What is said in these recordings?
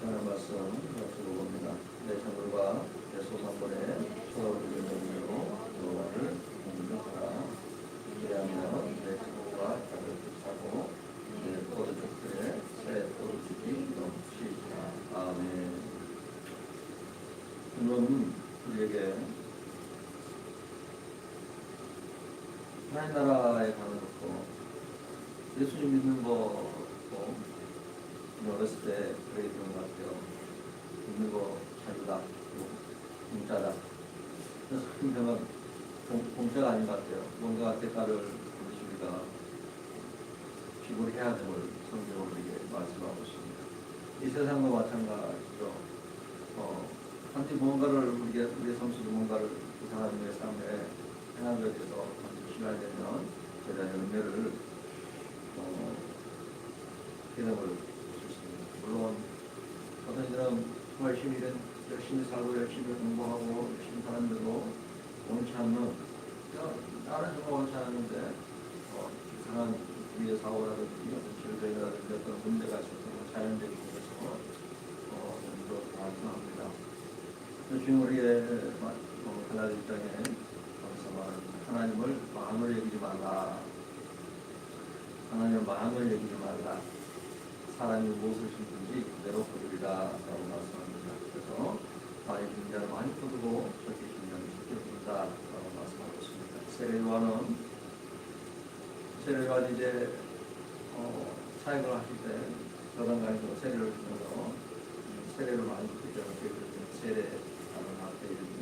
하나님 말씀 가지고 봅니다. 내 자물과 내 소산물에 소울을 내리며 여호와를 공경하라. 그리하며 내 자물과 닭을 사고 내 포도주들에 새 포도주기 넘치리라. 아멘. 오늘은 우리에게 하나님 나라에 가는 것도 예수님 믿는 것도 어렸을 때 그랬던 것 같아요. 믿는 거 자유다, 공짜다. 그래서 그러면 공짜가 아닌 것 같아요. 뭔가 대가를 우리가 지불해야 됨을 성경으로 우리에게 말씀하고 있습니다. 이 세상과 마찬가지죠. 한때 뭔가를 우리의 성실히 뭔가를 그 사람의 삶에 행하기 위해서 시간이 되면 제가 열매를 기능을 줄 수 있습니다. 물론 어떤 이들은 정말 열심히 살고 열심히 공부하고 열심히 사는데도 원치 않는, 나는 정말 원치 않는데 이상한 우리의 사고라든지 질병이라든지 어떤 문제가 있어서 자연적인 것에서 발생합니다. 주님 우리의 하나님 입장에 하나님을 마음을 여기지 말라. 하나님을 마음을 여기지 말라. 사람이 무엇을 심든지 그대로 거두리라 라고 말씀합니다. 그래서 많이 준 자는 많이 거두고 적게 준 자는 적게 거둔다 라고 말씀하고 있습니다. 세례요한이 이제 사역을 하실 때 여당강에서 세례를 주면서 세례를 많이 줬기 때문에 세례라는 앞에 이름이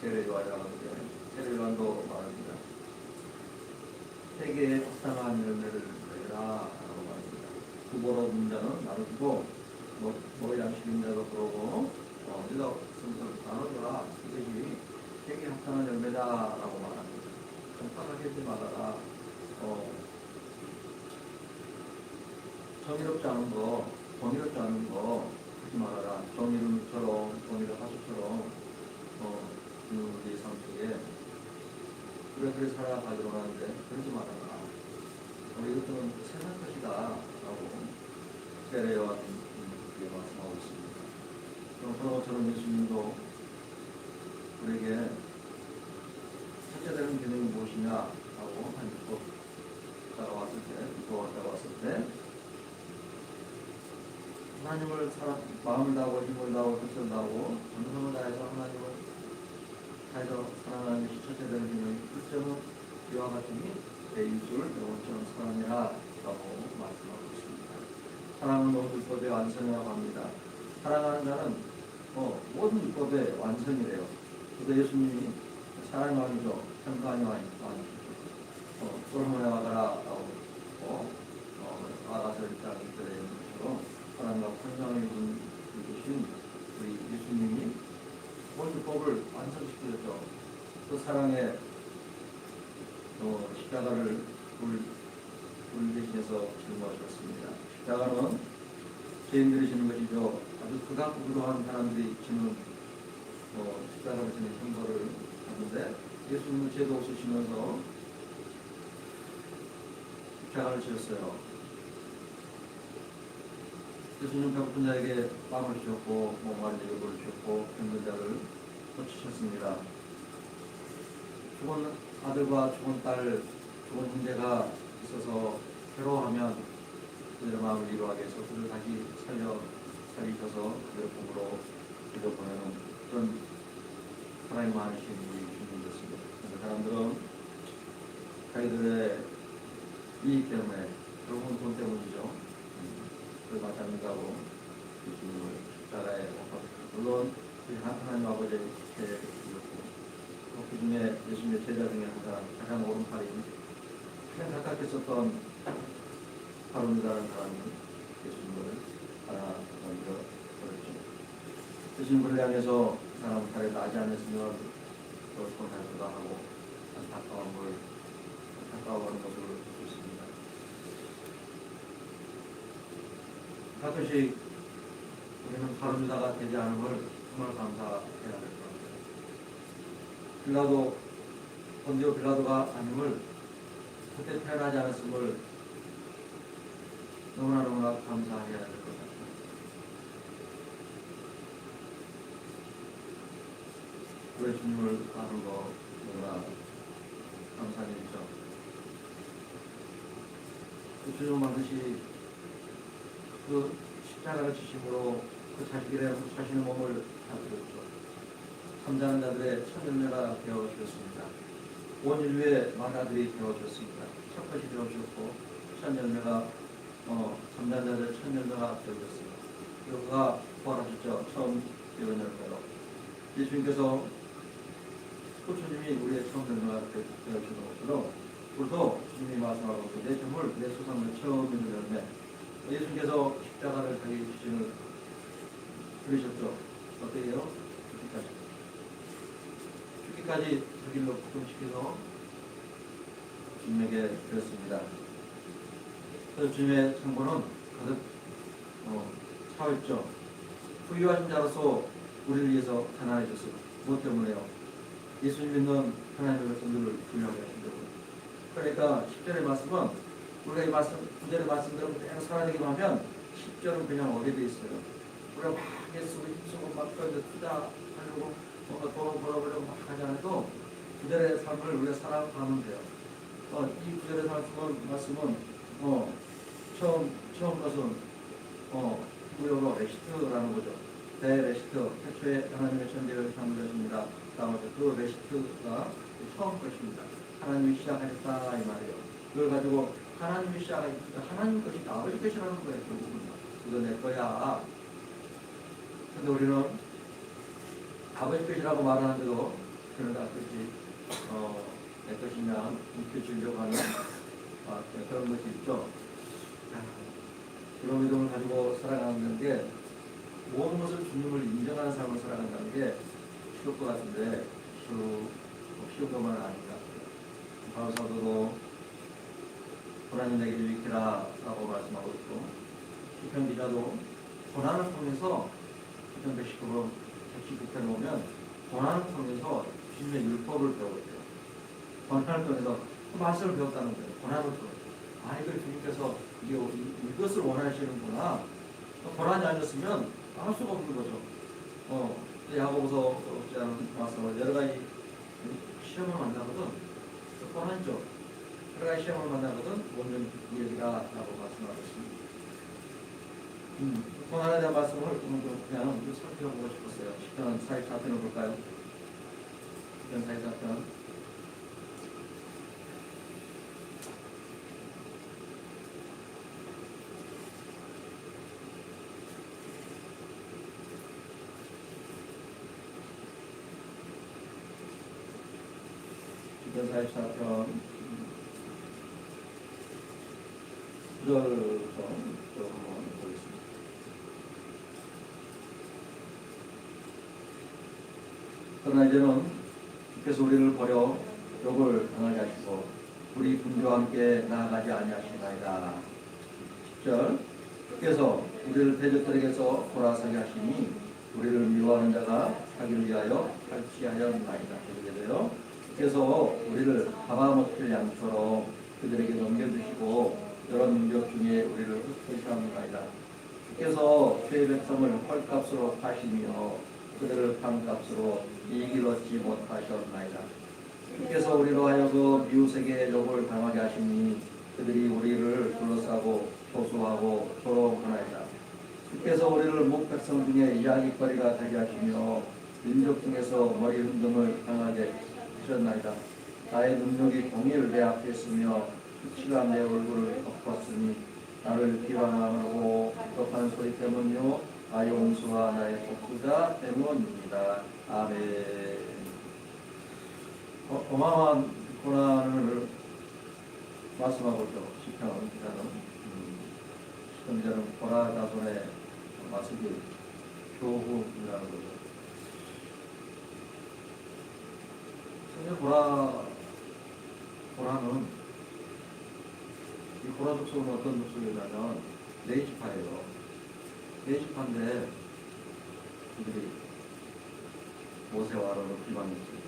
세례요한이라고 하는데, 세례요한도 말합니다. 세계에 합당한 열매를 내라 라고 말합니다. 두보로 문자는 나누고 양식인 자도 그러고 우리가 나눠줘라. 이것이 세계에 합당한 열매다 라고 말합니다. 평가하게 하지 말아라. 정의롭지 않은 거 하지 말아라. 정의를 하수처럼 우리 삶 속에 그래 살아가기로 하는데 그러지 말아라. 이것들은 세상 것이다 라고 세례요한이 말씀하고 있습니다. 그런 것처럼 예수님도 우리에게 첫째 되는 기능이 무엇이냐 하고 한 믿고 왔을 때 하나님을 마음을 다하고 힘을 다하고 뜻을 다하고 정성을 다해서 하나님을 다해서 사랑하는 것이 첫째 되는 기능이, 첫째는 이와 같으니 내 이웃을 영혼처럼 사랑해라 라고 말씀하고 있습니다. 사랑은 모든 율법의 완성이라고 합니다. 사랑하는 자는 모든 율법의 완성이래요. 그래서 예수님이 사랑의 왕이죠. 평강의 왕이죠. 솔로몬의 와가라 라고 아가서 1장 1절에 있는 것처럼 사랑과 평강을 이루신 우리 예수님이 모든 율법을 완성시키셨죠. 그 사랑의 십자가를 불 대신해서 짊어졌습니다. 십자가는 죄인들이 지는 것이죠. 아주 극악무도한 사람들이 지는 십자가를 지는 형벌을 하는데, 예수님은 죄도 없으시면서 십자가를 지었어요. 예수님은 배고픈 자에게 빵을 주셨고 목마른 자에게 물을 주셨고 병든 자를 고치셨습니다. 죽은 아들과 죽은 딸, 죽은 형제가 있어서 괴로워하면 그들의 마음을 위로하기 위해서 그들을 다시 살리셔서 그들의 복으로 들려보내는 그런 하나님 많으신 우리 주님이었습니다. 그래서 사람들은 자기들의 이익 때문에, 결국은 돈 때문이죠. 그걸 맞잡는다고 예수님을 십자가에 못 박았습니다. 물론 하나님 아버지의 계획이었고, 그 중에 예수님의 제자 중에 가장 오른팔인 가장 가깝게 썼던 바로미다라는 사람이 예수님을 하나 먼저 버렸죠. 예수님을 향해서 그 사람 다리 나지 않았으면 그것도 달수다 하고 안타까워하는 것을 볼 수 있습니다. 가끔씩 우리는 바로미다가 되지 않은 걸 정말 감사해야 될 것 같아요. 본디오 빌라도가 아님을, 그때 태어나지 않았음을 너무나 감사해야 될 것 같아요. 우리 주님을 아는 거 너무나 감사한 일이죠. 그 주님 반드시 그 십자가를 지심으로 그 자신의 몸을 다 드렸죠. 잠자는 자들의 첫 열매가 되어주셨습니다. 온 인류의 만화들이 되어주셨습니다. 첫 것이 되어주셨고 첫 열매가 잠자는 자들의 첫 열매가 되어주셨습니다. 그가 부활하셨죠. 처음 이런 열매로 예수님께서 부처님이 우리의 처음 열매가 되어주신 것처럼 우리도 주님이 말씀하고 내 점을 내 소산을 처음 있는 열매 예수님께서 십자가를 자기 주신을 들으셨죠. 어때요? 죽기까지 자기를 복종시켜서 주님에게 드렸습니다. 그래서 주님의 창고는 가득 차있죠. 부유하신 자로서 우리를 위해서 가난해졌어요. 무엇 때문에요? 예수님 믿는 하나님의 백성들을 부유하게 하신 거예요. 그러니까 10절의 말씀은 우리가 이 말씀, 9절의 말씀대로 그냥 살아내기만 하면 10절은 그냥 어디에 있어요. 우리가 막 애쓰고 힘쓰고 막 투자하려고 뭔가 돈을 벌어보려고 막 하지 않아도 9절의 삶을 우리가 살아가면 돼요. 이 9절의 말씀은 처음 것은 히브리어로 레시트라는 거죠. 레시트, 태초에 하나님의 천지를 창조하십니다. 다음에 그 레시트가 처음 것입니다. 하나님이 시작하셨다 이 말이에요. 그걸 가지고 하나님이 시작하니까 하나님 것이 아버지 것이라는 거예요. 결국은 이거 내 거야. 근데 우리는 아버지 것이라고 말하는데도 그런 것이 내 것이냐 움켜쥐려고 하는 그런 것이 있죠. 그런 믿음을 가지고 살아가는 게 모든 것을 주님을 인정하는 삶을 살아간다는 게 쉬울 것 같은데 쉬운 것만은 아닌 것 같아요. 바울 사도도 고난이 내게 유익해라 라고 말씀하고 있고 시편 기자도 고난을 통해서 시편 119편을 보면 고난을 통해서 주님의 율법을 배웠대요. 고난을 통해서 그 말씀을 배웠다는 거예요. 고난을 통해서. 이걸 주님께서 이것을 원하시는구나. 고난이 아니었으면 할 수가 없는 거죠. 야고보서 말씀을 여러 가지 시험을 만나거든. 고난이죠. 여러 가지 시험을 만나거든. 원전 이야기다라고 말씀하고 있습니다. 고난에 대한 말씀을 그냥 살펴보고 싶었어요. 10편 44편을 볼까요? 10편 44편. 시편 44편 9절부터 한번 보겠습니다. 그러나 이제는 주께서 우리를 버려 욕을 당하게 하시고 우리 분주와 함께 나아가지 아니하시나이다. 10절 주께서 우리를 대적들에게서 돌아서게 하시니 우리를 미워하는 자가 자기를 위하여 탈취하였나이다. 이렇게 돼요. 주께서 우리를 잡아먹힐 양처럼 그들에게 넘겨주시고 여러 민족 중에 우리를 흩으시옵나이다. 주께서 죄의 백성을 헐값으로 파시며 그들을 판값으로 이익을 얻지 못하셨나이다. 주께서 우리로 하여금 이웃에게 욕을 당하게 하시니 그들이 우리를 둘러싸고 조소하고 조롱하나이다. 주께서 우리를 목백성 중에 이야기거리가 되게 하시며 민족 중에서 머리 흔듦을 당하게 하셨나이다. 나의 능력이 공의를 내 앞에 있으며 수치가 내 얼굴을 덮었으니 나를 비방하고 비겁한 소리 때문이요 나의 원수와 나의 독주자 때문입니다. 아멘. 어마어마한 고난을 말씀하고 있죠. 시편 기자는 고라 자손의 마스기 교훈이라는 거죠. 고라는 이 고라 족속은 어떤 족속이냐면 네이지파예요. 네이지파인데 그들이 모세와 아론을 비방했어요.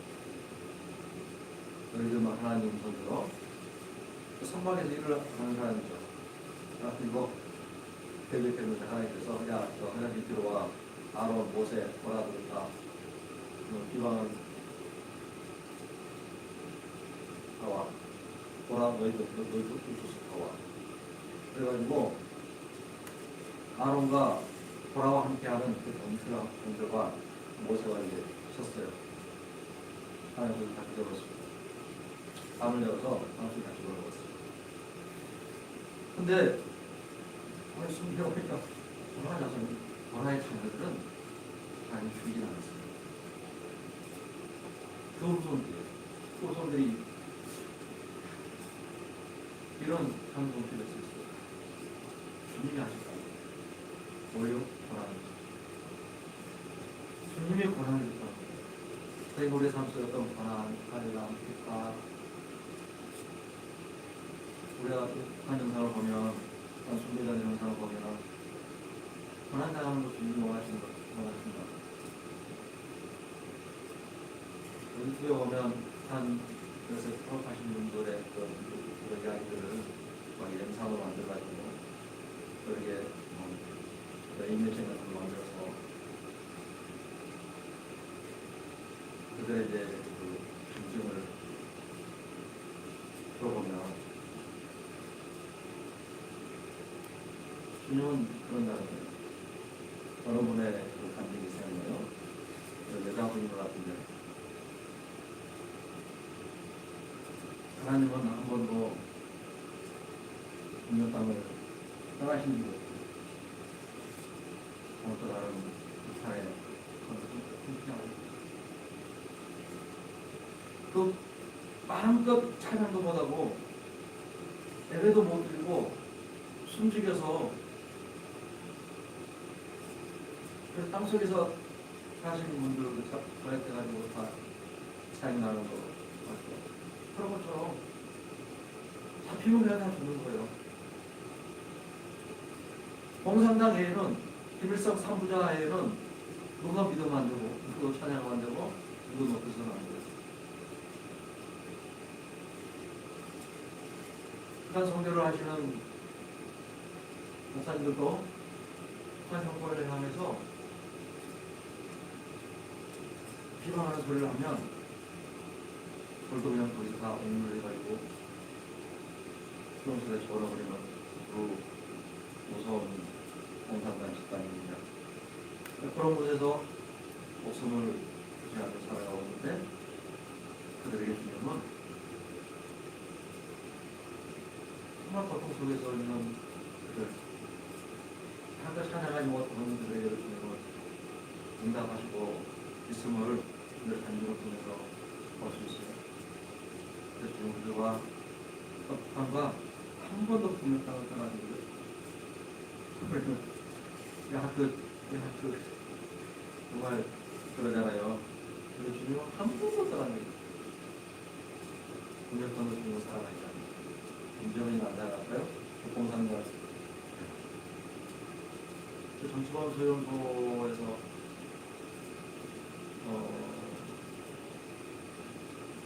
너희들만 하나님 손들어 선박에서 일을 하는 사람이죠. 그리고 대적했는데 하나님께서 야, 저 하나님 들어와 아론, 모세, 고라들 다 비방을 너희도 이쪽으로 와. 그래가지고 아론과 보라와 함께하는 그 동들과 모세가 이제 섰어요. 하나님을 다 뒤져봤습니다. 밤을 내어서 하나님을 다 뒤져봤습니다. 근데 숨겨보니까 보라 자손, 보라의 자녀들은 많이 죽이지 않았어요. 그 후손들이 이런 상승을 필요했어요. 주님이 하셨다. 오히려 권한을 주님의 권한을 줬다는 거예요. 저희 우리의 삶 속에 어떤 권한, 칼이랑 핍박, 우리가 북한 영상을 보면, 순교자 영상을 보면 권한 당하는 것 주님이 원하시는 것 원하십니다. 유튜브에 보면 한 그래서 사업하시는 분들의 그런 이야기들을 막 영상으로 만들어가지고 그렇게 인내심 같은 걸 만들어서 그들의 이제 그 중증을 들어보면 주님은 그런다는 거예요. 어느 분의 그 간증이 생각나요. 여자분인 것 같은데 하나님은 한 번도 국민 땅을 떠나신 적이 없고 아무것도 다른 북한에 그 마음껏 찬양도 못하고 예배도 못 드리고 숨죽여서 그래서 땅속에서 사시는 분들 저약해가지고 다 찬양하는 거 같고 그런 것처럼 잡히면 그냥 다 죽는 거예요. 공산당 외에는 김일성 3부자 외에는 누가 믿으면 안 되고 누구 찬양하면 안 되고 누구 높여서는 안 돼요. 북한 선교를 하시는 목사님들도 북한 정권을 향해서 비방하는 소리를 하면 그걸도 그냥 거기서 다 옹물을 해가지고 수용소에 걸어버리는 그 무서운 공산당 집단입니다. 그런 곳에서 목숨을 부지하며 살아가고 있는데 그들에게 주님은 정말 고통 속에서 있는 그들 한껏 찬양하지 못하는 그들에게 주님은 응답하시고 있음을 그들 간증을 통해서 볼 수 있어요. 그래서 지금 우리와 북한과 한 번도 국민 땅을 떠나지 못해요. 정말 그러잖아요. 그래서 주님은 한 번도 떠나지 못해요. 국민 땅을 주님은 살아가잖아요. 인정이 만나갈까요? 공산당 정치범 소용소에서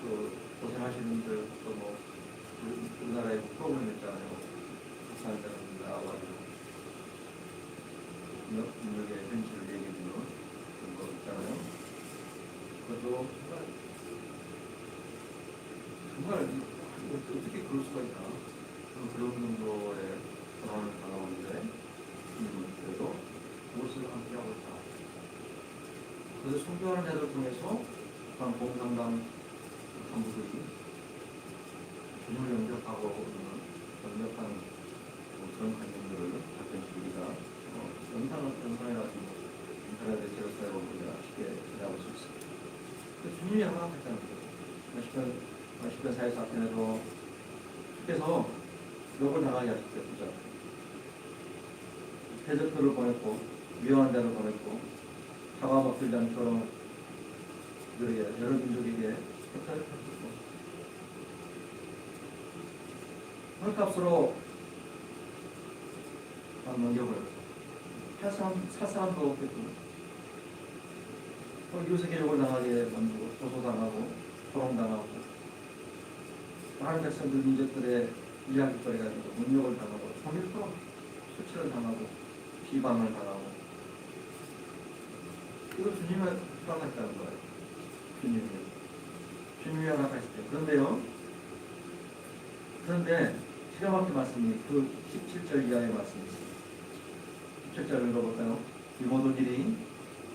그 고생하시는 분들 또 뭐 우리나라에 프로그램 있잖아요. 사람들은 나와가지고 능력의 현실을 얘기해주는 그런 거 있잖아요. 그것도 정말 어떻게 그럴 수가 있나. 그런 정도의 상황을 당하는데 그래도 무엇을 함께하고 있다. 그래서 선교하는 애들 중에서 공산당 간부들이 주님을 영접하고 있는 강력한 그런 관념들을 가끔씩 우리가 영상에 가지고 인터넷에 제로사이로 우리가 쉽게 찾아볼 수 있습니다. 주님이 허락했다는 거죠. 10편 44편에도 주께서 욕을 당하게 하셨대요. 그죠? 해적들을 보냈고 위험한 데를 보냈고 잡아먹힐 양처럼 여러 민족에게 혜택을 줬고 헐값으로 넘겨버렸고 살사람도 없겠고 이웃에게 욕을 당하게 만들고 고소당하고 조롱당하고 많은 백성들 민족들의 이야기거리가 되고 문욕을 당하고 통일도 수치를 당하고 비방을 당하고 이거 주님이 허락했다는 거예요. 주님이 허락하실 때. 그런데요 그런데 기가 막힌 말씀이 그 17절 이하의 말씀이 있습니다. 17절을 읽어볼까요? 이 모든 일이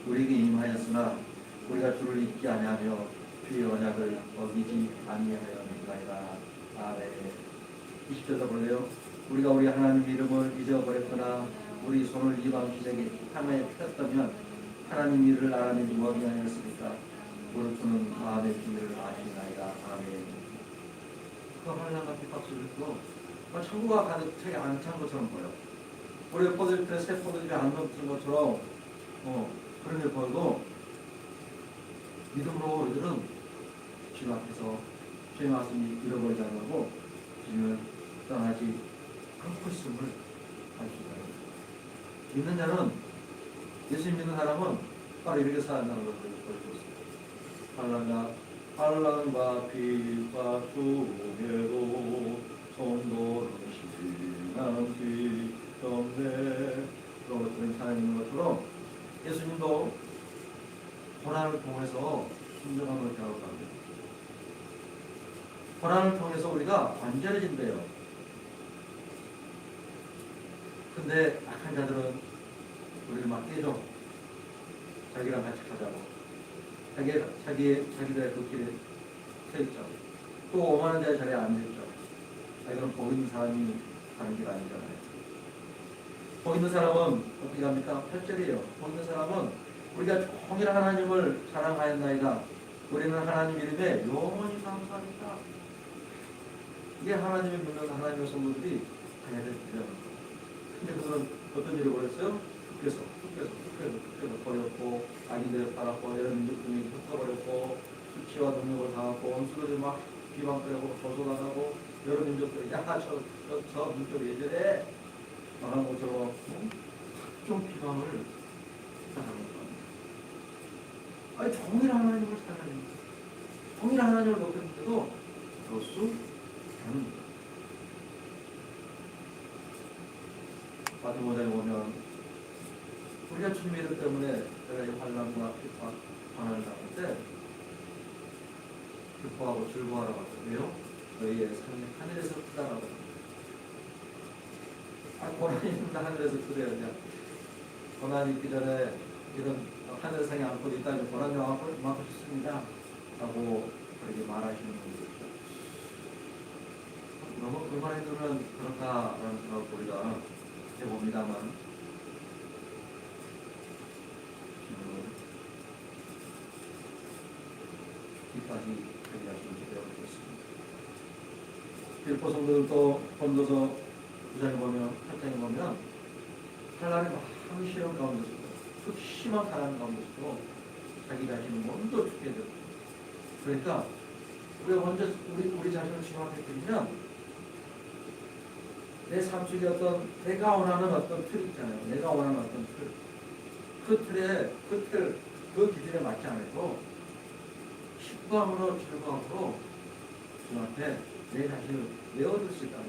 우리에게 임하였으나 우리가 주를 잊지 아니하며 주의 언약을 어기지 아니하였나이다. 아멘. 20절도 볼래요? 우리가 우리 하나님 이름을 잊어버렸거나 우리 손을 이방 기색에 향하여 폈다면 하나님 이를 알아내지 못하였으니까 무릎 꿇는 마음의 비밀을 아시나이다. 아멘. 그 환란과 핍박수를 듣고 천국과 가득 차게 안 찬 것처럼 보여. 우리 포도잎에 새 포도잎이 안 넘친 것처럼 그런 일 보이고, 믿음으로 우리들은 주님 앞에서 주의 말씀이 잃어버리지 않고 주님을 떠나지 않고 있음을 알 수가 있습니다. 믿는 자는, 예수 믿는 사람은 바로 이렇게 살아가는 것을 보여줬습니다. 환란과 핍박 중에도 성도는 신앙이 없네. 그런 것들은 살아있는 것처럼 예수님도 고난을 통해서 순종함을 배워갑니다. 고난을 통해서 우리가 완전해진대요. 근데 악한 자들은 우리를 막 깨줘. 자기랑 같이 가자고. 자기들의 그 길에 서 있죠. 또 오만한 자의 자리에 앉아있죠. 이건 복 있는 사람이 가는 길 아니잖아요. 복 있는 사람은 어떻게 합니까? 8절이에요. 복 있는 사람은 우리가 종일 하나님을 사랑하였나이다. 우리는 하나님 이름에 영원히 감사합니다. 이게 하나님을 믿는 하나님의 성도들이 해야 될 일이라는 거예요. 근데 그들은 어떤 일을 벌였어요? 흑해서 버렸고, 악인들을 팔았고, 여러 민족들이 흩어버렸고, 수치와 능력을 당하고, 원수들이 막 비방하고 조소당하고, 여러 민족들이 저 민족이 왜 저래? 말한 것처럼 좀 비방을 당하는 겁니다. 아니 종일 하나님을 사랑합니다. 종일 하나님을 높였는데도 그럴 수 없는 거예요. 마태복음에 보면 우리가 주님의 이름 때문에 내가 이 환난과 핍박, 고난을 당할 때 기뻐하고 즐거워하라고 하죠. 왜요? 너희의 삶이 하늘에서 크다라고 합니다. 고난이 있는다 하늘에서 크대요. 고난이 있기 전에 이런 하늘상에 안고 있다면 고난이 많고 싶습니다 라고 그렇게 말하시는 분들이죠. 너무 그 말에 들으면 그렇다라는 생각을 우리가 해봅니다만, 이까지 얘기하시면 되어보겠습니다. 빌보 성도들도 본도서 9장에 보면, 8장에 보면 환난이 막 시험 가운데서도, 극심한 가난 가운데서도 자기 자신을 먼저 죽게 되고, 그러니까 우리가 먼저 우리 자신을 주님 앞에 드리면 내 삶 속에 어떤 내가 원하는 어떤 틀 있잖아요. 내가 원하는 어떤 틀, 그 기준에 맞지 않아도 기쁨으로 즐거움으로 주님 앞에 내 자신을 내어줄 수 있다는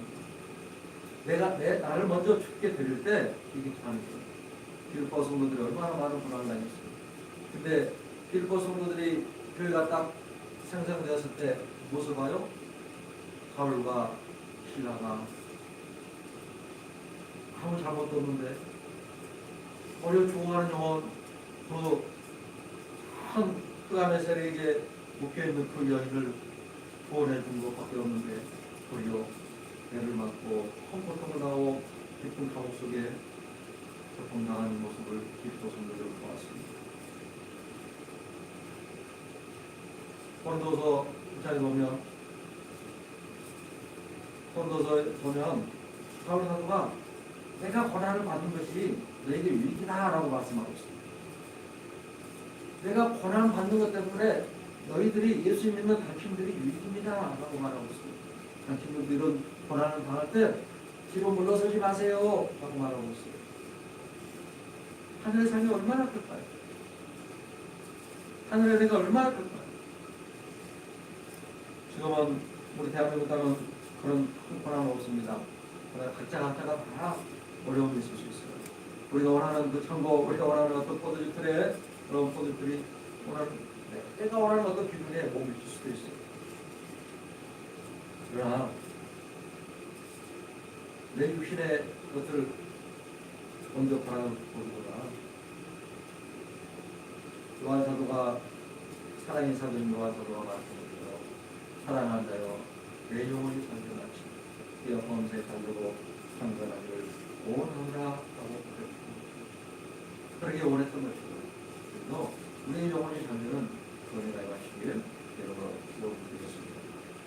거예요. 나를 먼저 죽게 드릴 때 이게 가는 거예요. 빌보 성도들이 얼마나 많은 고난을 당했어요. 근데 빌보 성도들이 교회가 딱 생성되었을 때 무엇을 봐요? 바울과 실라가 아무 잘못도 없는데 어려 죽어가는 영혼, 큰 흑암의 세력에 묶여있는 그 여인을 구원해 준 것밖에 없는데 도리어 애를 맞고 험고통을 당하고 깊은 감옥 속에 고통당하는 모습을 빌보 성도들을 보았습니다. 고린도서 9장에 보면 바울 사도가 내가 고난을 받는 것이 너에게 유익이다라고 말씀하고 있습니다. 내가 고난을 받는 것 때문에 너희들이 예수 믿는 당신들이 유익입니다 라고 말하고 있습니다. 당신들도 이런 고난을 당할 때 뒤로 물러서지 마세요 라고 말하고 있어요. 하늘의 상이 얼마나 클까요? 하늘의 은혜가 얼마나 클까요? 지금은 우리 대한민국 땅은 그런 큰 고난은 없습니다. 그러나 각자가 다 어려움이 있을 수 있어요. 우리가 원하는 그 천국, 우리가 원하는 어떤 포도주들의 그런 포도주들이 내가 원하는 어떤 기준에 못 미칠 수도 있어요. 그러나 내 육신의 것을 먼저 바라보구나. 요한 사도가 사랑의 사도인 요한 사도가 말씀드려 사랑하는 자여 내 영혼이 상전하지 그의 범죄에 살려고 상전하기를 원하노라 하고 그러게 원했던 것이고 그래서 우리의 영혼이 상전은 그 은혜가 임하시기를 여러분 기도드리겠습니다.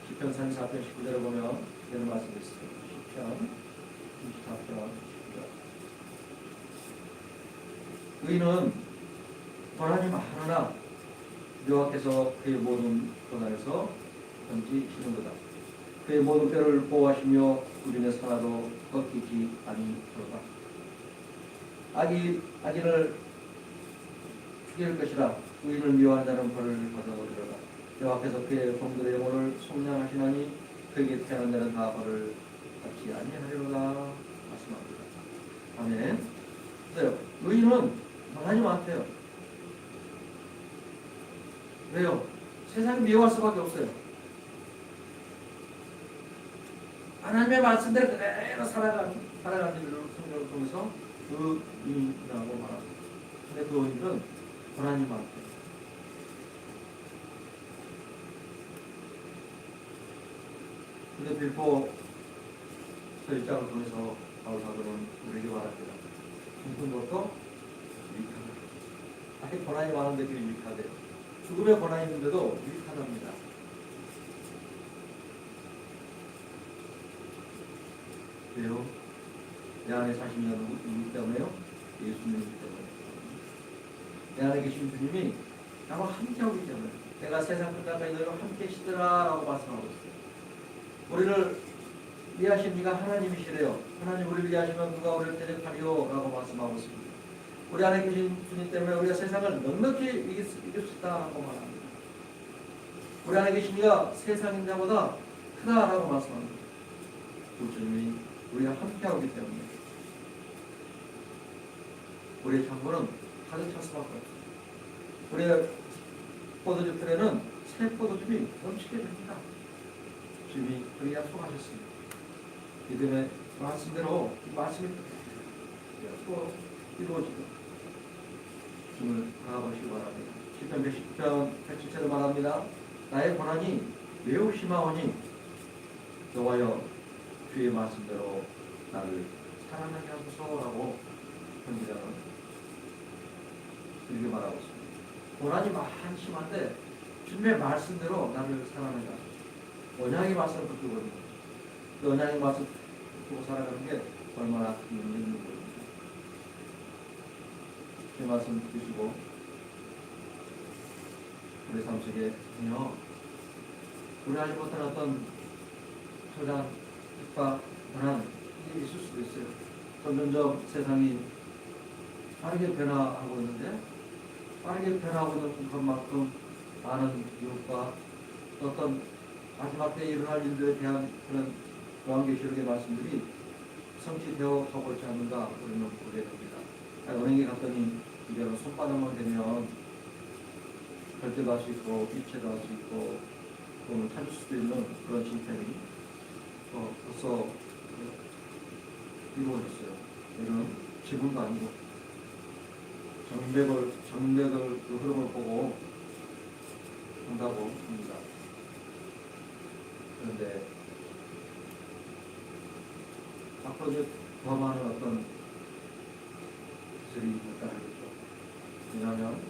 시편 34편 19절에 보면 이런 말씀이 있습니다. 시편 34편 19절 의인은 고난이 많으나 여호와께서 그의 모든 고난에서 건지시는 거다. 그의 모든 뼈를 보호하시며 우리는 하나도 꺾이지 아니하도다. 악인을 죽일 것이라 의인을 미워하는 자는 벌을 받아오리로다. 여호와께서 그의 종들의 영혼을 속량하시나니 그에게 태어난 자는 다 벌을 받지 아니하리로다 말씀합니다. 아멘. 그래요. 의인은 고난이 많대요. 왜요? 세상이 미워할 수밖에 없어요. 하나님의 말씀대로 그대로 살아가는 일을 성경을 통해서 의인이라고 말합니다. 근데 그 의인은 고난이 많대요. 근데 빌보 서일장을 통해서 바울 사도는 우리에게 말합니다. 죽은 것도 유익하다. 아직 고난이 많은데 그게 유익하대요. 죽음의 고난이 있는데도 유익하답니다. 왜요? 내 안에 사시는 누구 때문에요? 예수님 때문에. 내 안에 계신 주님이 나와 함께하기 때문에 내가 세상 끝날까지 너희와 함께 계시더라 라고 말씀하고 있어요. 우리를 위하신 이가 하나님이시래요. 하나님 우리를 위하시면 누가 우리를 대적하리요 라고 말씀하고 있습니다. 우리 안에 계신 주님 때문에 우리가 세상을 넉넉히 이길 수 있다고 말합니다. 우리 안에 계신 이가 세상인 자보다 크다라고 말씀합니다. 그 주님이 우리가 함께하기 때문에 우리의 창고는 가득 찰 수밖에 없습니다. 우리의 포도주 틀에는 새 포도즙이 넘치게 됩니다. 주님이 그렇게 약속하셨습니다. 믿음의 말씀대로 이 말씀이 또 이루어지고 주님을 바라보시기 바랍니다. 시편 110편 107절에 말합니다. 나의 고난이 매우 심하오니 여호와여 주의 말씀대로 나를 사랑하게 하소서라고 선지자는 이렇게 말하고 있습니다. 고난이 많이 심한데 주님의 말씀대로 나를 사랑하게 하소서. 언약의 말씀을 붙들거든요. 그 언약의 말씀 붙들고 살아가는 게 얼마나 힘든 일입니다. 그 말씀 드시고 우리 삶 속에 전혀 우리 알지 못한 어떤 소장, 핍박, 고난 일이 있을 수도 있어요. 점점점 세상이 빠르게 변화하고 있는데 빠르게 변화하고 있는 것만큼 많은 유혹과 어떤 마지막 때에 일어날 일들에 대한 그런 요한계시록의 말씀들이 성취되어 가고 있지 않는가 우리는 보게 됩니다. 은행에 갔더니 이제는 손바닥만 되면 결제도 할 수 있고 입체도 할 수 있고 돈을 찾을 수도 있는 그런 시스템이 벌써 이루어졌어요. 이런 지분도 아니고 정맥을 그 흐름을 보고 한다고 합니다. 그런데 앞으로 이제 더 많은 어떤 기술이 발달하겠죠. 왜냐하면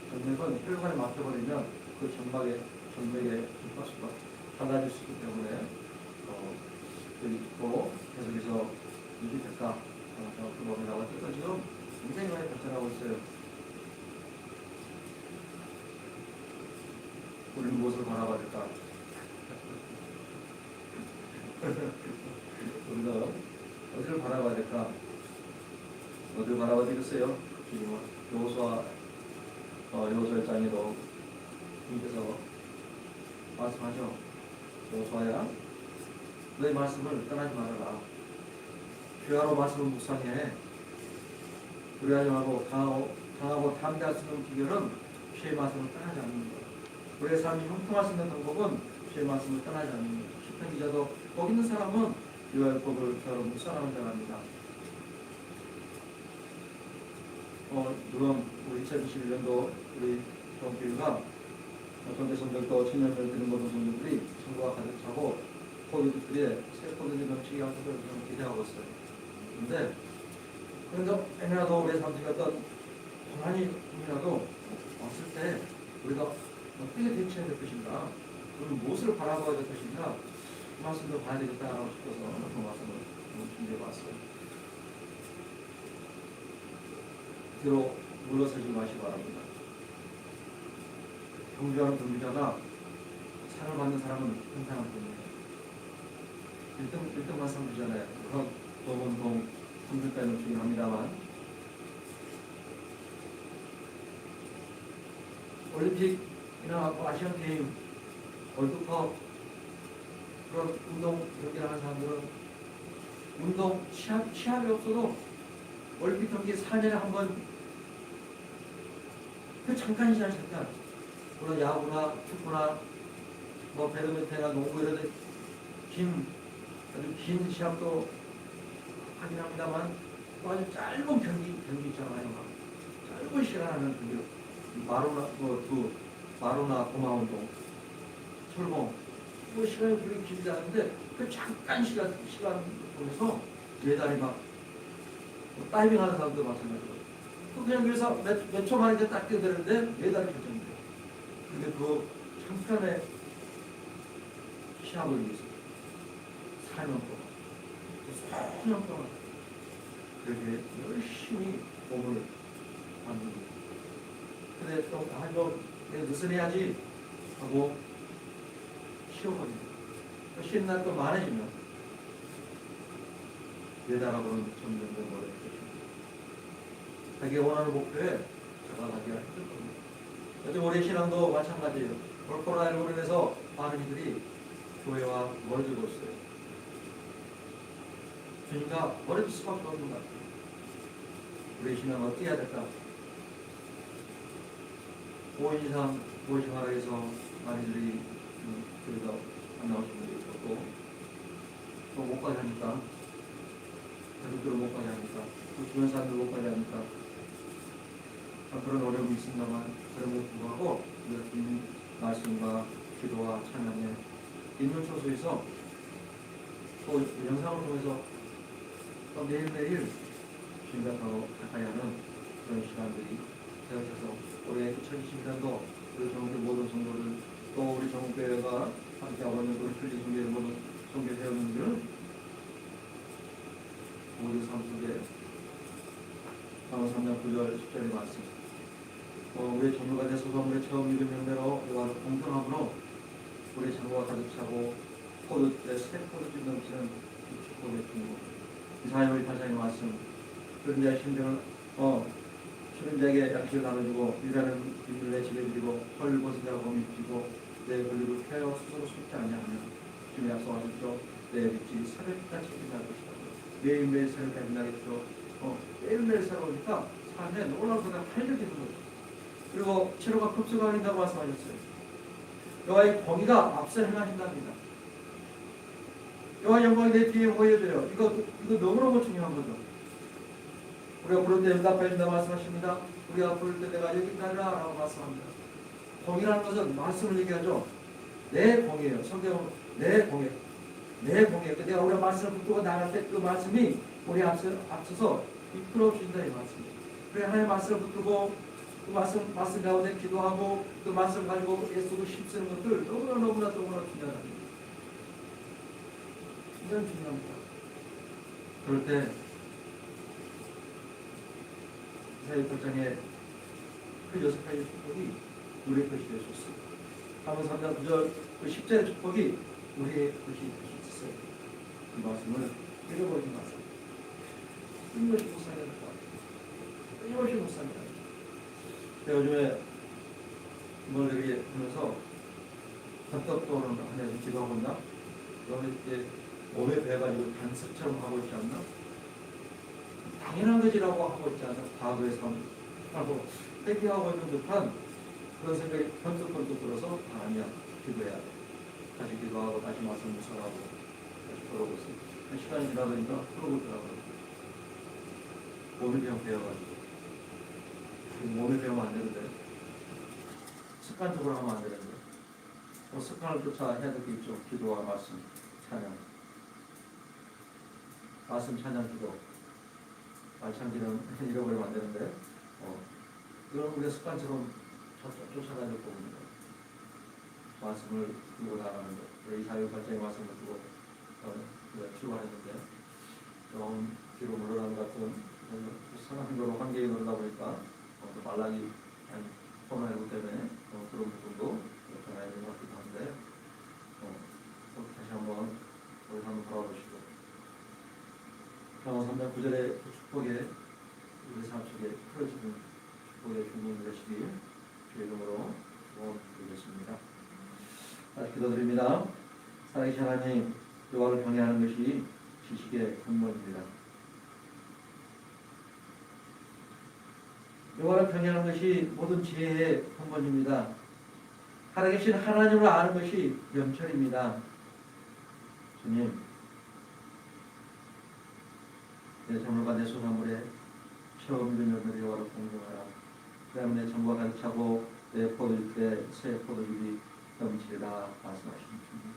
정맥은 혈관에 막혀버리면 그 정맥의 림파수가 달라질 수 있기 때문에 여기 있고 계속해서 이게 될까 그 몸이라고 해서 지금 굉장히 많이 발전하고 있어요. 우리는 무엇을 바라봐야 될까? 우리가 어디를 바라봐야 될까? 어디를 바라봐야 되겠어요? 지금 여호수아 1장에도 주님께서 말씀하죠. 여호수아야, 너의 말씀을 떠나지 말아라. 귀하로 말씀을 묵상해. 불의하지 강하고 담대할 수 있는 비결은 주의 말씀을 떠나지 않는 것. 우리의 삶이 형통할 수 있는 방법은 주의 말씀을 떠나지 않는 것. 시편 기자도 거기 있는 사람은 기도법을 저는 묵상하는 자랍니다. 물론 우리 2021년도 우리 교회가 전대 성들도 청년들 드는 모든 성들이 성도가 가득 차고 포도주들의 새 포도주 넘치게 할 것을 저는 기대하고 있어요. 그런데 그런데 애매하도 우리의 삶 속에 어떤 고난이라도 왔을 때 우리가 어떻게 대처해야 될 것인가, 그럼 무엇을 바라봐야 될 것인가, 그 말씀도 봐야 되겠다라고 싶어서 그 말씀을 준비해 봤어요. 뒤로 물러서지 마시기 바랍니다. 경주하는 경주자가 상을 받는 사람은 평탄한 분이에요. 1등만 상 주잖아요. 그럼 동은 3등까지는 중요합니다만 올림픽이나 아시안 게임, 월드컵 그런 운동 경기를 하는 사람들은 운동 시합이 없어도 올림픽 경기 4년에 한 번 그 잠깐이잖아요. 잠깐. 물론 야구나 축구나 뭐 배드민턴이나 농구 이런 아주 긴 시합도 하긴 합니다만 또 아주 짧은 경기 있잖아요. 짧은 시간 하는 경기. 마루나 고마 운동, 철봉, 뭐 시간이 그렇게 길지 않은데 그 잠깐 시간 보면서 메달이 막 다이빙 하는 사람도 마찬가지고 그냥 그래서 몇 초 만에 딱 뛰어드는데 메달이 결정돼요. 근데 그 잠깐의 시합을 위해서 4년 동안 그렇게 열심히 몸을 만듭니다. 근데 또 내가 느슨해야지 하고 쉬어버립니다. 쉬는 날 또 많아지면 메달하고는 점점 더 멀어질 것입니다. 자기가 원하는 목표에 다가가기가 힘들 겁니다. 요즘 우리 신앙도 마찬가지예요. 코로나19로 인해서 많은 이들이 교회와 멀어지고 있어요. 주님과 멀어질 수밖에 없는 것 같아요. 우리 신앙은 어떻게 해야 될까? 5인 이상 교회 생활을 해서 많이들이 교회도 안 나오신 분들이 있었고 또 못 가게 하니까 가족들을 못 가게 하니까 또 주변 사람들 못 가게 하니까 그런 어려움이 있습니다만 그럼에도 불구하고 우리가 주님 말씀과 기도와 찬양에 있는 초소에서 또 영상을 통해서 또 매일매일 주님과 더 가까이 하는 그런 시간들이 되어져서 올해 2020년도 우리 전국의 모든 성도들 또 우리 전국교회가 함께하고 있는 우리 필리 성교의 모든 성교 회원님들은 모두 삶 속에 강원 3장 9절 10절의 말씀 우리 전부가 되소서 우리 처음 읽은 명대로 이와 공평함으로 우리 장부가 가득 차고 새 포도주 넘치는 축복의 중국 이사야의 8장의 말씀 그런 자의 심정을 쉬는 자에게 약식을 나눠주고 일하는 인들의 집에 드리고 헐 벗은 자가 몸이 입히고 내 권리를 펴어 스스로 숨지 아니하며 주님 약속하셨죠. 내 빛이 새벽까지 빛날 것이다. 매일매일 새벽까지 빛나겠죠. 매일매일 새로우니까 삶에 놀랍고나 활력이 있는 거죠. 그리고 치료가 급수가 아닌다고 말씀하셨어요. 여호와의 공의가 앞서 행하신답니다. 여호와의 영광이 내 뒤에 보여줘요. 이거 너무너무 중요한 거죠. 우리가 부를 때 응답해 준다고 말씀하십니다. 우리가 부를 때 내가 여기 있다라 라고 말씀합니다. 공의라는 것은 말씀을 얘기하죠. 내 공의예요. 성경은 내 공의. 내 공의. 내가 우리가 말씀을 붙들고 나갈 때 그 말씀이 우리 앞서서 이끌어 주신다 이 말씀이에요. 그래 하나님의 말씀을 붙들고 그 말씀 가운데 기도하고 그 말씀 가지고 애쓰고 힘쓰는 것들 너무나 중요하다. 이건 중요합니다. 그럴 때 이사야 8장에 그 6가지 축복이 우리의 것이 될 수 있습니다. 잠언 3장 9절 그 10절의 축복이 우리의 것이 될 수 있어요. 그 말씀을 잃어버리지 마세요. 끊임없이 묵상해야 될 것 같아요. 끊임없이 묵상해야 돼요. 제가 요즘에 뭘 이렇게 하면서 답답 떠오르는 하나님 기도하고 있나? 그러면 이제 몸에 배가지고 단습처럼 하고 있지 않나? 당연한 것이라고 하고 있지 않나? 과거의 삶 하고 회개하고 있는 듯한 그런 생각이 번뜩번뜩 들어서 아니야 기도해야 돼. 다시 기도하고 다시 말씀 묵상하고 다시 돌아오고 있습니다. 시간이 지나보니까 풀어보더라고요. 몸이 그냥 배워가지고. 몸이 배우면 안 되는데. 습관적으로 하면 안 되는데. 습관을 쫓아 해야 될 게 있죠. 기도와 말씀, 찬양. 말씀, 찬양, 기도. 말창기는 잃어버리면 안 되는데. 이런 우리가 습관처럼 쫓아다닐 겁니다. 말씀을 두고 나가는 것. 우리 이사야 발장의 말씀을 두고 출발했는데 좀 뒤로 물러나는 것 같은 상황적으로 환경이 그러다 보니까 또 말랑이 코로나19 때문에 그런 부분도 변화해야 되는 것 같기도 한데 다시 한번 우리 한번 돌아보시고 평화 3장 9절의 축복에 우리 삶 속에 풀어지는 축복의 중심 되시길 주의 이름으로 기도드리겠습니다. 기도드립니다. 살아계신 하나님, 여호와를 경외하는 것이 지식의 근본입니다. 여호와를 경외하는 것이 모든 지혜의 근본입니다. 살아계신 하나님을 아는 것이 명철입니다. 주님, 내 정물과 내 소산물에 처음 믿은 열매를 여호와를 공경하라. 그 다음에 내 정과 가득 차고 내 포도주에 새 포도즙이 넘치리라 말씀하신 주님.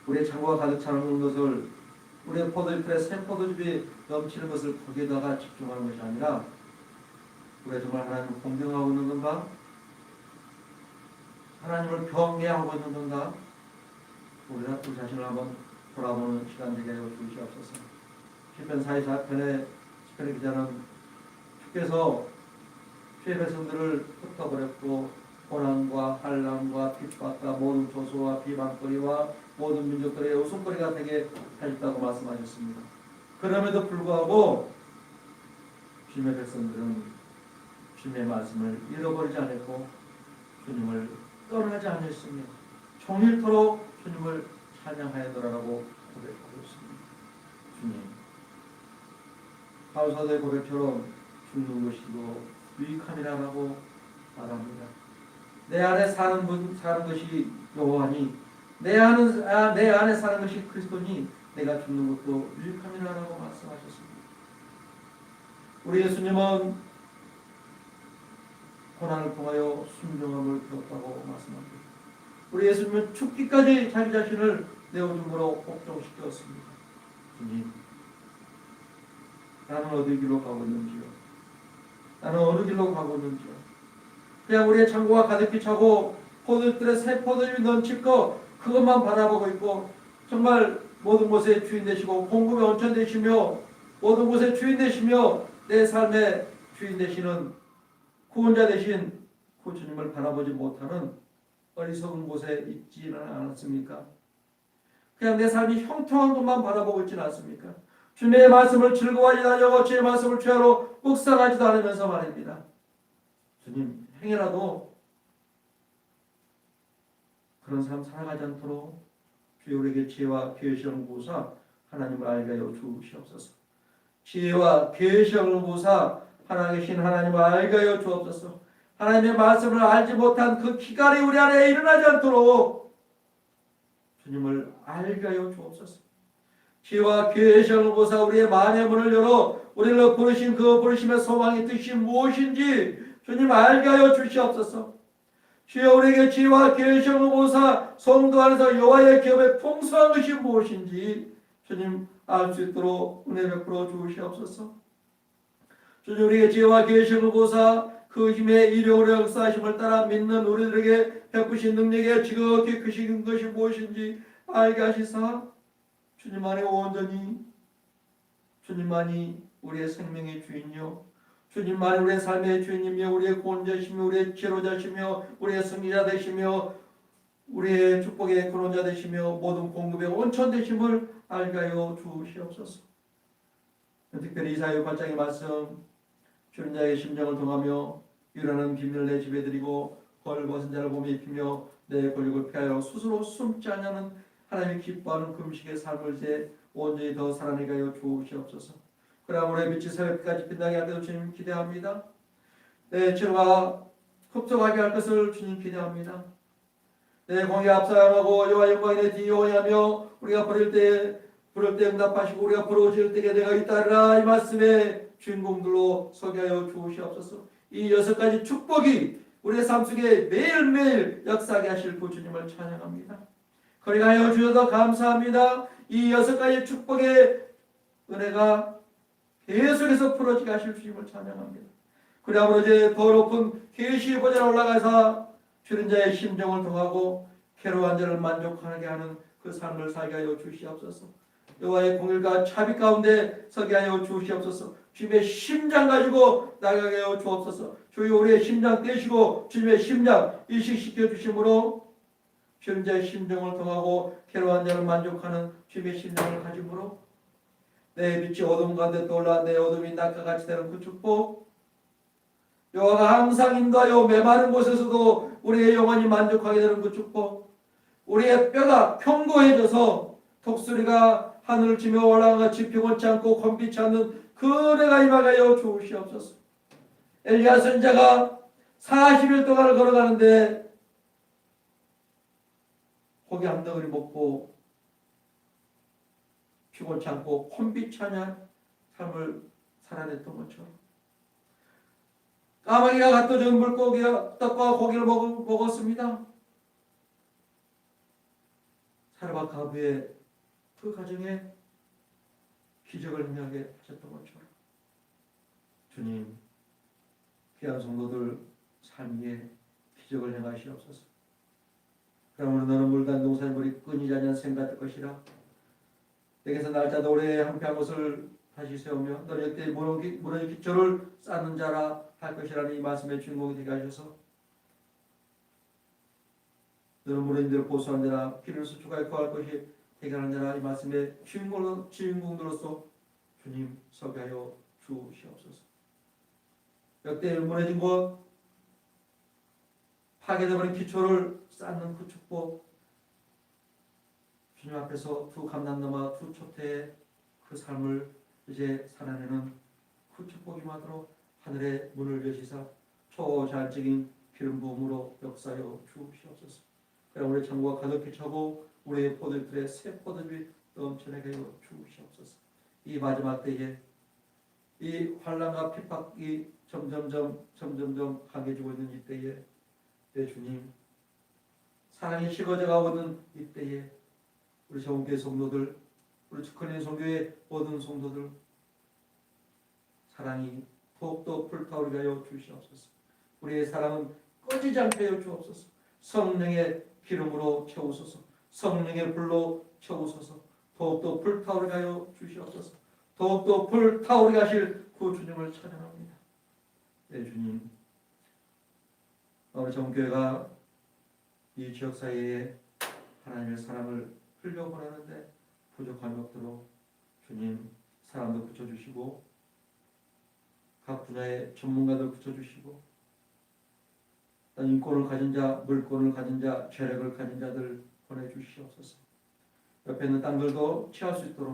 우리의 창고가 가득 차는 것을, 우리의 포도잎에 새 포도즙이 넘치는 것을 거기에다가 집중하는 것이 아니라 우리가 정말 하나님을 공경하고 있는 건가? 하나님을 경외하고 있는 건가? 우리가 우리 자신을 한번 돌아보는 시간 되게 하여 주시옵소서. 시편 44편의 시편의 기자는 주께서 주의 백성들을 흩어버렸고 고난과 환난과 핍박과 모든 조소와 비방거리와 모든 민족들의 웃음거리가 되게 하셨다고 말씀하셨습니다. 그럼에도 불구하고 주님의 백성들은 주님의 말씀을 잃어버리지 않았고 주님을 떠나지 않았으며 종일토록 주님을 찬양하였더라라고 고백하고 있습니다. 주님, 바울사도의 고백처럼 죽는 것이고 유익함이라고 말합니다. 내 안에 사는 것이 여호와니 내 안에 사는 것이 그리스도니 내가 죽는 것도 유익함이라고 말씀하셨습니다. 우리 예수님은 고난을 통하여 순종함을 배웠다고 말씀합니다. 우리 예수님은 죽기까지 자기 자신을 내어줌으로 복종시켰습니다. 주님, 나는 어디 길로 가고 있는지요? 나는 어느 길로 가고 있는지요? 그냥 우리의 창고가 가득히 차고 포도들의 새 포도즙이 넘칠 것 그것만 바라보고 있고 정말 모든 곳에 주인 되시고 공급의 원천 되시며 모든 곳에 주인 되시며 내 삶의 주인 되시는 구원자 되신 그 주님을 바라보지 못하는 어리석은 곳에 있지는 않았습니까? 그냥 내 삶이 형통한 것만 바라보고 있지는 않습니까? 주님의 말씀을 즐거워하지 않으려고 주의 말씀을 죄로 묵상하지도 않으면서 말입니다. 주님, 행여라도 그런 삶 살아가지 않도록 주여 우리에게 지혜와 계시를 부으사 하나님을 알게 하여 주시옵소서. 지혜와 계시를 부으사 하나님 하나님을 알게 하여 주옵소서. 하나님의 말씀을 알지 못한 그 기갈이 우리 안에 일어나지 않도록 주님을 알게 하여 주옵소서. 지혜와 계시를 부으사 우리의 마음의 문을 열어 우리를 부르신 그 부르심의 소망의 뜻이 무엇인지 주님 알게 하여 주시옵소서. 주여 우리에게 지혜와 계시를 부으사 성도 안에서 여호와의 기업에 풍성한 것이 무엇인지 주님 알 수 있도록 은혜 베풀어 주시옵소서. 주님 우리에게 지혜와 계시를 부으사 그 힘의 이력으로 역사하심을 따라 믿는 우리들에게 베푸신 능력에 지극히 크신 것이 무엇인지 알게 하시사 주님 안에 온전히 주님만이 우리의 생명의 주인이요 주님만이 우리의 삶의 주인이며 우리의 구원자시며 우리의 지혜로자시며 우리의 승리자 되시며 우리의 축복의 근원자 되시며 모든 공급의 원천 되심을 알게 하여 주시옵소서. 특별히 이사야 8장의 말씀 주는 자의 심정을 통하며 유라는 비밀을 내 집에 드리고 벌벗은 자를 몸에 입히며 내 권력을 피하여 스스로 숨지 않냐는 하나님이 기뻐하는 금식의 삶을 제 온전히 더 살아내게 하여 주시옵소서. 그러나 우리의 빛이 새벽까지 빛나게 할 것을 주님 기대합니다. 내 죄와 흡족하게 할 것을 주님 기대합니다. 내 공에 앞서양하고 여호와 영광이 내 뒤에 하며 우리가 부를 때 응답하시고 우리가 부르짖을 때에 내가 있다라. 이 말씀에 주인공들로 서게 하여 주시옵소서. 이 6가지 축복이 우리의 삶 속에 매일매일 역사하게 하실 그 주님을 찬양합니다. 그렇게 하여 주셔서 감사합니다. 이 6가지 축복의 은혜가 계속해서 풀어지게 하실 주님을 찬양합니다. 그래 아버지 더 높은 계시의 보좌에 올라가서 줄인 자의 심정을 통하고 괴로운 자를 만족하게 하는 그 삶을 살게 하여 주시옵소서. 여호와의 공일과 차비 가운데 서게 하여 주시옵소서. 주님의 심장 가지고 나가게 하여 주옵소서. 주여 우리의 심장 떼시고 주님의 심장 일식시켜 주심으로 줄인 자의 심정을 통하고 괴로운 자를 만족하는 주님의 심장을 가짐으로 내 빛이 어둠 가운데 떠올라 내 어둠이 낮과 같이 되는 그 축복, 여호와가 항상 인도하여 메마른 곳에서도 우리의 영혼이 만족하게 되는 그 축복, 우리의 뼈가 견고해져서 독수리가 하늘을 치며 올라가 같이 피곤치 않고 곤비치 않는 그 은혜가 임하여 주시옵소서. 엘리야 선지자가 40일 동안을 걸어가는데 고기 한 덩어리 먹고 피곤치 않고 곤비치 않은 삶을 살아냈던 것처럼 까마귀가 갖다 준 물고기와 떡과 고기를 먹었습니다. 사르밧 가부의 그 가정에 기적을 행하게 하셨던 것처럼 주님 귀한 성도들 삶 위에 기적을 행하시옵소서. 그러므로 너는 물간 농사의 물이 끊이지 않는 샘 같을 것이라. 내게서 날짜도 오래 항폐한 것을 다시 세우며 너는 역대 무너진 기초를 쌓는 자라 할 것이라는 이 말씀의 주인공이 되게 하셔서 너는 무너진 대로 보수한 자라 피를 수축하여 거할 것이 되게 하는 자라. 이 말씀의 주인공들로서 주님 서게 하여 주시옵소서. 역대 무너진 곳 파괴되어버린 기초를 쌓는 그 축복, 주님 앞에서 두 감람나무 두 촛대의 그 삶을 이제 살아내는 그 축복이 마도록 하늘의 문을 여시사 초자연적인 기름 부음으로 역사하여 주시옵소서. 그럼 우리 창고가 가득히 차고 우리의 포도들의 새 포도즙이 넘쳐나게 하여 주시옵소서. 이 마지막 때에 이 환난과 핍박이 점점점 강해지고 있는 이 때에 내 주님 사랑이 식어져가고 있는 이 때에 우리 정교회 성도들, 우리 축하는 성교회 모든 성도들 사랑이 더욱더 불타오르게 하여 주시옵소서. 우리의 사랑은 꺼지지 않게 하여 주옵소서. 성령의 기름으로 채우소서. 성령의 불로 채우소서. 더욱더 불타오르게 하여 주시옵소서. 더욱더 불타오르게 하실 그 주님을 찬양합니다. 네 주님, 우리 정교회가 이 지역 사회에 하나님의 사랑을 흘려보내는데 부족함이 없도록 주님 사랑도 붙여주시고 각 분야의 전문가들 붙여주시고 인권을 가진 자, 물권을 가진 자, 재력을 가진 자들 보내주시옵소서. 옆에 있는 땅들도 취할 수 있도록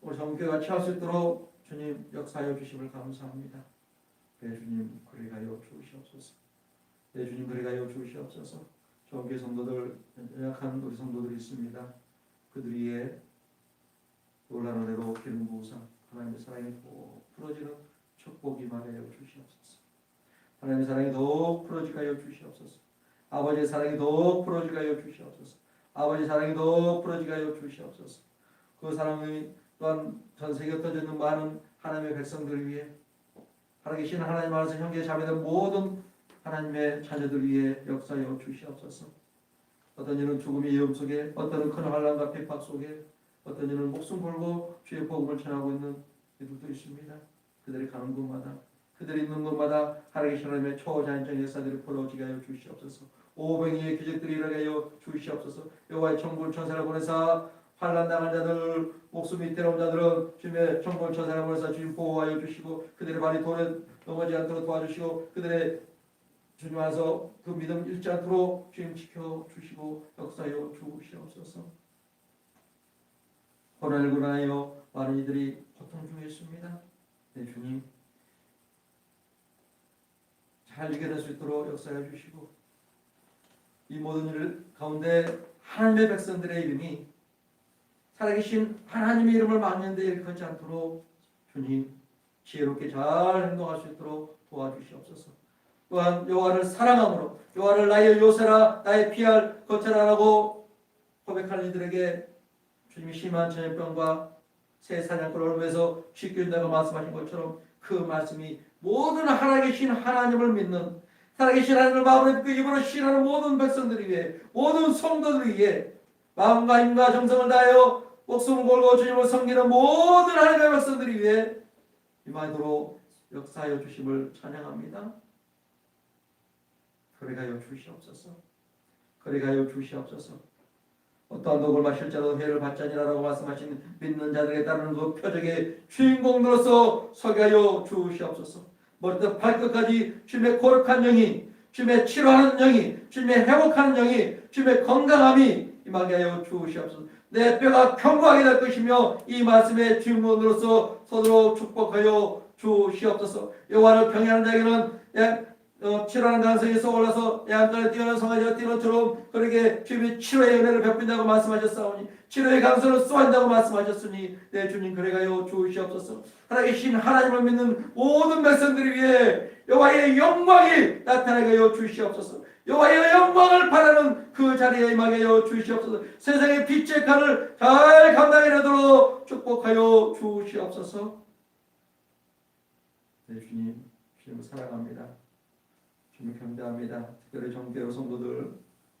우리 정교회가 취할 수 있도록 주님 역사하여 주심을 감사합니다. 네 주님 그리 가여 주시옵소서. 네 주님 그리 가여 주시옵소서. 정교회 성도들 연약한 우리 성도들이 있습니다. 그들 위에 놀라운 은혜로 기름 부으사 하나님의 사랑이 꼭 풀어지는 축복이 임하여 주시옵소서. 하나님의 사랑이 더욱 풀어지게 하여 주시옵소서. 아버지의 사랑이 더욱 풀어지게 하여 주시옵소서. 아버지의 사랑이 더욱 풀어지게 하여 주시옵소서. 그 사랑이 또한 전 세계에 흩어져 있는 많은 하나님의 백성들을 위해 살아계신 하나님 안에서 형제 자매들 모든 하나님의 자녀들 위해 역사하여 주시옵소서. 어떤 이는 죽음의 위험 속에, 어떤 이는 큰 환난과 핍박 속에, 어떤 이는 목숨 걸고 주의 복음을 전하고 있는 이들도 있습니다. 그들이 가는 곳마다, 그들이 있는 곳마다 하나님의 하나님의 초자연적 역사들이 벌어지게 하여 주시옵소서. 오병이의 기적들이 일어나게 하여 주시옵소서. 여호와의 천군 천사를 보내사 환난 당한 자들, 목숨이 때려온 자들은 주님의 천군 천사를 보내사 주님 보호하여 주시고 그들의 발이 돌에 넘어지지 않도록 도와주시고 그들의 주님 안에서 그 믿음 잃지 않도록 주님 지켜주시고 역사하여 주시옵소서. 코로나를 인하여 많은 이들이 고통 중에 있습니다. 네, 주님 잘 이겨낼 수 있도록 역사해 주시고 이 모든 일 가운데 하나님의 백성들의 이름이 살아계신 하나님의 이름을 막는 데 일컫지 않도록 주님 지혜롭게 잘 행동할 수 있도록 도와주시옵소서. 또한 여호와를 사랑함으로 여호와를 나의 요새라 나의 피할 거처라라고 고백하는 이들에게 주님이 심한 전염병과 새 사냥꾼을 위해서 쉽게 준다고 말씀하신 것처럼 그 말씀이 모든 살아계신 하나님을 믿는 살아계신 하나님을 마음으로 그 입으로 신하는 모든 백성들을 위해 모든 성도들을 위해 마음과 힘과 정성을 다하여 목숨을 걸고 주님을 섬기는 모든 하나님의 백성들을 위해 임하도록 역사하여 주심을 찬양합니다. 그래가여 주시옵소서. 그래가여 주시옵소서. 어떠한 독을 마실자라도 해를 받자니라라고 말씀하신 믿는 자들에게 따르는 그 표적의 주인공으로서 서게 하여 주시옵소서. 머리부터 발끝까지 주님의 거룩한 영이 주님의 치료하는 영이 주님의 회복하는 영이 주님의 건강함이 임하게 하여 주시옵소서. 내 뼈가 견고하게 될 것이며 이 말씀의 주인공으로서 서로 축복하여 주시옵소서. 여호와를 경외하는 자에게는 치료하는 가능성에서 올라서 양간에 뛰어난 성화지가 뛰는 것처럼 그렇게 주님이 치료의 은혜를 베푼다고 말씀하셨사오니 치료의 강선을 쏘한다고 말씀하셨으니 내 주님 그래가요 주시옵소서. 살아계신 하나님을 믿는 모든 백성들을 위해 여호와의 영광이 나타나게 하여 주시옵소서. 여호와의 영광을 바라는 그 자리에 임하게 하여 주시옵소서. 세상의 빛의 칼을 잘 감당해내도록 축복하여 주시옵소서. 내 주님 주님을 사랑합니다. 주님 경배합니다. 특별히 정교회 성도들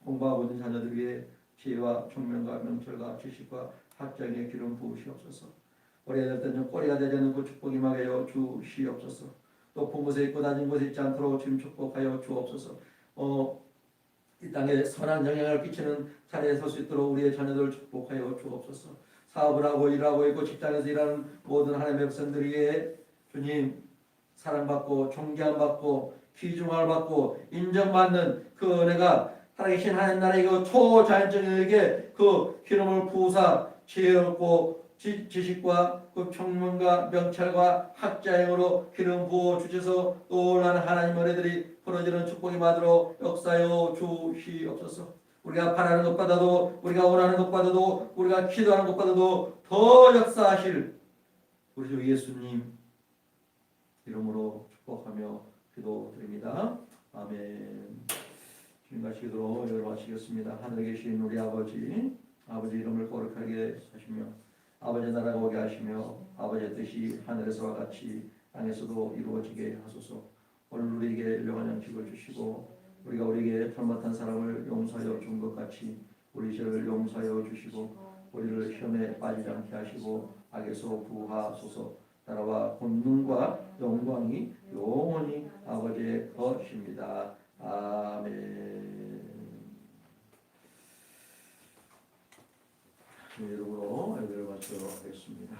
공부하고 있는 자녀들 위해 지혜와 총명과 명철과 지식과 학장의 기름 부으시옵소서. 꼬리가 될 때는 꼬리가 되지 않는 그 축복 임하게 하여 주시옵소서. 높은 곳에 있고 낮은 곳에 있지 않도록 주님 축복하여 주옵소서. 이 땅에 선한 영향을 끼치는 자리에 설 수 있도록 우리의 자녀들을 축복하여 주옵소서. 사업을 하고 일하고 있고 직장에서 일하는 모든 하나님의 백성들 위해 주님 사랑받고 존경받고 귀중함을 받고 인정받는 그 은혜가 살아계신 하나님 나라의 그 초자연적에게 그 기름을 부으사 지혜롭고 지식과 그 총명과 명찰과 학자형으로 기름 부어 주셔서 놀라운 하나님 은혜들이 벌어지는 축복이 받도록 역사하여 주시옵소서. 우리가 바라는 것보다도 우리가 원하는 것보다도 우리가 기도하는 것보다도 더 역사하실 우리 주 예수님 이름으로 축복하며 기도드립니다. 아멘. 주님같이 기도로 열을 마치겠습니다. 하늘에 계신 우리 아버지 이름을 거룩하게 하시며 아버지 나라가 오게 하시며 아버지의 뜻이 하늘에서와 같이 땅에서도 이루어지게 하소서. 오늘 우리에게 일용할 양식을 주시고 우리가 우리에게 잘못한 사람을 용서하여 준 것 같이 우리 죄를 용서하여 주시고 우리를 시험에 빠지지 않게 하시고 악에서 구하소서. 나라와 권능과 영광이 영원히 아버지의 것입니다. 아멘. 이름으로 예배를 마치도록 하겠습니다.